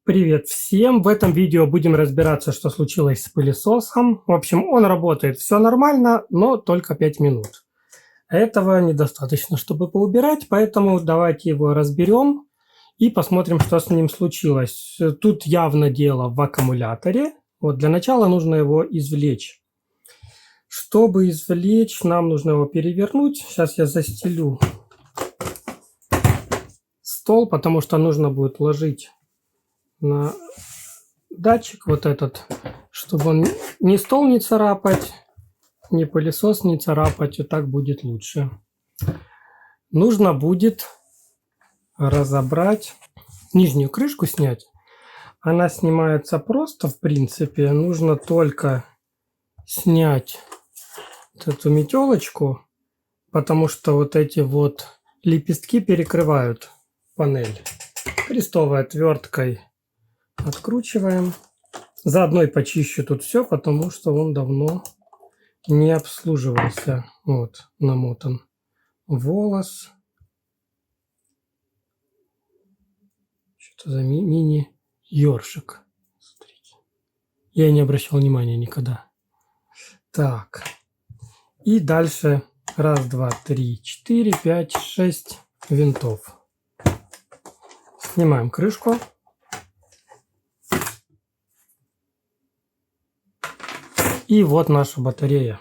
Привет всем! В этом видео будем разбираться, что случилось с пылесосом. В общем, он работает, все нормально, но только 5 минут. Этого недостаточно, чтобы поубирать, поэтому давайте его разберем и посмотрим, что с ним случилось. Тут явно дело в аккумуляторе. Вот для начала нужно его извлечь. Чтобы извлечь, нам нужно его перевернуть. Сейчас я застелю стол, потому что нужно будет ложить на датчик вот этот, чтобы он ни стол не царапать, ни пылесос не царапать, и так будет лучше. Нужно будет разобрать, нижнюю крышку снять. Она снимается просто, в принципе. Нужно только снять вот эту метелочку, потому что вот эти вот лепестки перекрывают панель. Крестовой отверткой откручиваем. Заодно и почищу тут все, потому что он давно не обслуживался. Вот, намотан волос. Что-то за мини-ёршик. Смотрите. Я не обращал внимания никогда. Так. И дальше 1, 2, 3, 4, 5, 6 винтов. Снимаем крышку. И вот наша батарея.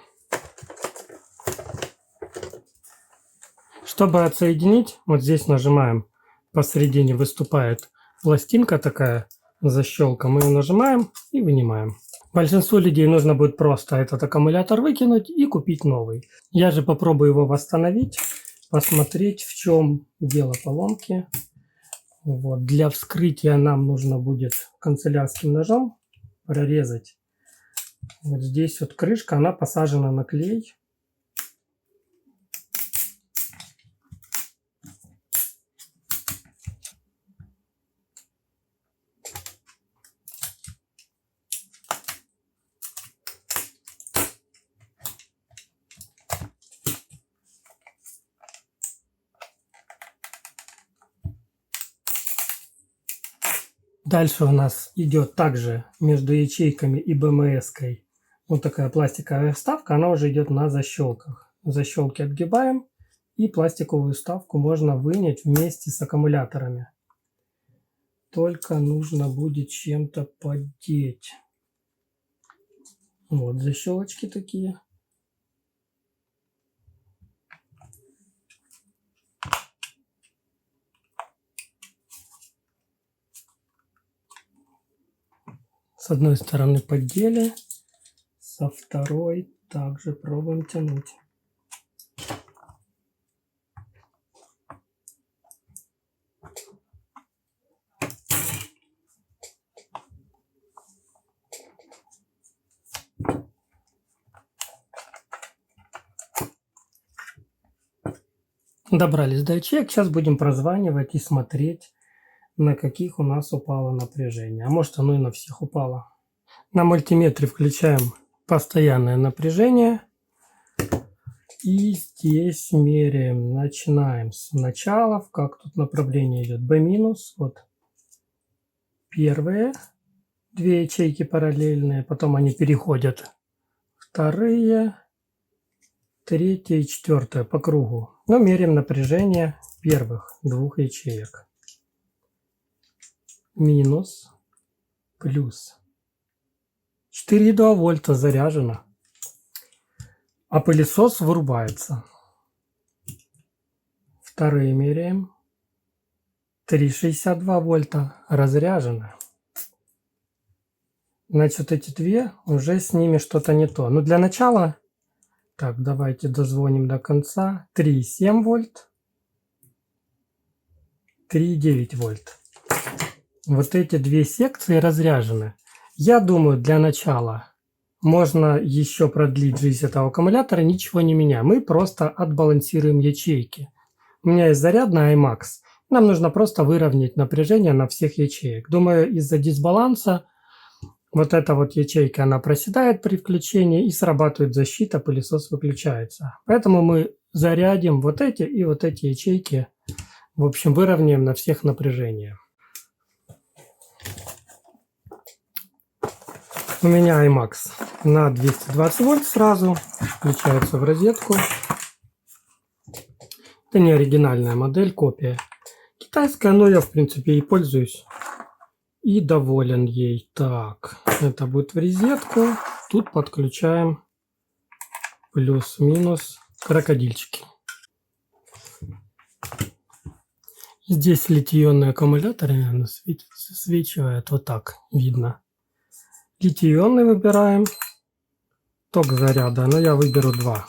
Чтобы отсоединить, вот здесь нажимаем, посередине выступает пластинка такая, защелка. Мы ее нажимаем и вынимаем. Большинству людей нужно будет просто этот аккумулятор выкинуть и купить новый. Я же попробую его восстановить, посмотреть, в чем дело поломки. Вот. Для вскрытия нам нужно будет канцелярским ножом прорезать. Вот здесь вот крышка, она посажена на клей. Дальше у нас идет также между ячейками и БМС-кой вот такая пластиковая вставка, она уже идет на защелках. Защелки отгибаем, и пластиковую вставку можно вынять вместе с аккумуляторами. Только нужно будет чем-то поддеть. Вот защелочки такие. С одной стороны поддели, со второй также пробуем тянуть. Добрались до ячеек, сейчас будем прозванивать и смотреть, на каких у нас упало напряжение. А может, оно и на всех упало. На мультиметре включаем постоянное напряжение. И здесь меряем. Начинаем с начала. Как тут направление идет? B-. Вот первые две ячейки параллельные. Потом они переходят. Вторые, третья и четвертая по кругу. Но меряем напряжение первых двух ячеек. Минус, плюс. 4,2 вольта заряжено. А пылесос вырубается. Вторые меряем. 3,62 вольта разряжено. Значит, эти две, уже с ними что-то не то. Но для начала, так, давайте дозвоним до конца. 3,7 вольт. 3,9 вольт. Вот эти две секции разряжены. Я думаю, для начала можно еще продлить жизнь этого аккумулятора, ничего не меняя. Мы просто отбалансируем ячейки. У меня есть зарядная iMax. Нам нужно просто выровнять напряжение на всех ячеек. Думаю, из-за дисбаланса вот эта вот ячейка, она проседает при включении и срабатывает защита, пылесос выключается. Поэтому мы зарядим вот эти и вот эти ячейки. В общем, выровняем на всех напряжение. У меня iMax на 220 вольт сразу. Включается в розетку. Это не оригинальная модель, копия. Китайская, но я в принципе и пользуюсь. И доволен ей. Так, это будет в розетку. Тут подключаем плюс-минус крокодильчики. Здесь литий-ионный аккумулятор, наверное, свечивает. Вот так видно. Литий-ионный выбираем. Ток заряда, но я выберу 2.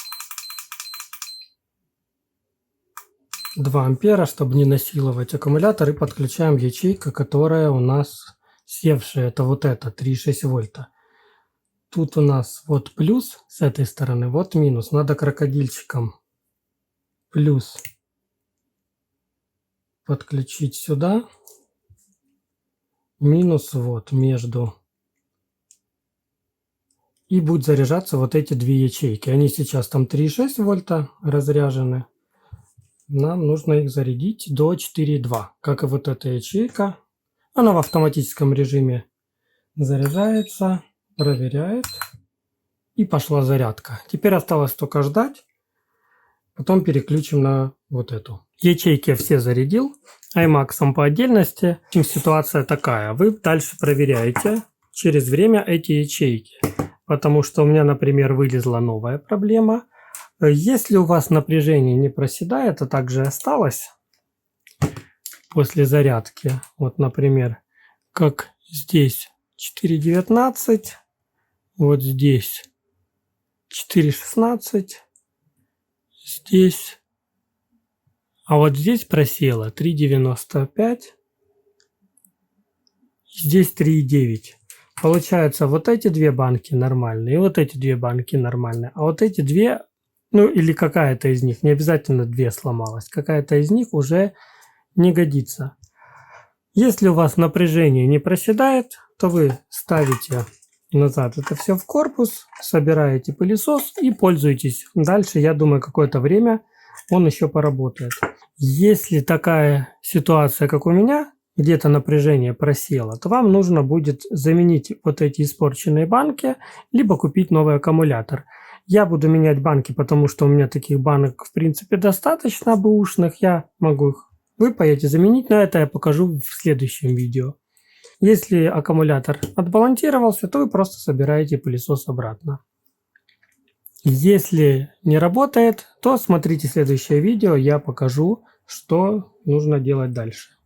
2 ампера, чтобы не насиловать аккумулятор. И подключаем ячейку, которая у нас севшая. Это вот это, 3,6 вольта. Тут у нас вот плюс с этой стороны, вот минус. Надо крокодильчиком плюс подключить сюда. Минус вот между. И будет заряжаться вот эти две ячейки. Они сейчас там 3,6 вольта разряжены. Нам нужно их зарядить до 4,2. Как и вот эта ячейка. Она в автоматическом режиме заряжается, проверяет. И пошла зарядка. Теперь осталось только ждать. Потом переключим на вот эту. Ячейки я все зарядил. iMax по отдельности. Ситуация такая. Вы дальше проверяете через время эти ячейки. Потому что у меня, например, вылезла новая проблема. Если у вас напряжение не проседает, а также осталось после зарядки, вот, например, как здесь 4,19, вот здесь 4,16, здесь, а вот здесь просело 3,95, здесь 3,9. Получается, вот эти две банки нормальные, и вот эти две банки нормальные, а вот эти две, ну или какая-то из них, не обязательно две сломалась, какая-то из них уже не годится. Если у вас напряжение не проседает, то вы ставите назад это все в корпус, собираете пылесос и пользуетесь. Дальше, я думаю, какое-то время он еще поработает. Если такая ситуация, как у меня, где-то напряжение просело, то вам нужно будет заменить вот эти испорченные банки, либо купить новый аккумулятор. Я буду менять банки, потому что у меня таких банок в принципе достаточно бэушных. Я могу их выпаять и заменить, но это я покажу в следующем видео. Если аккумулятор отбалансировался, то вы просто собираете пылесос обратно. Если не работает, то смотрите следующее видео, я покажу, что нужно делать дальше.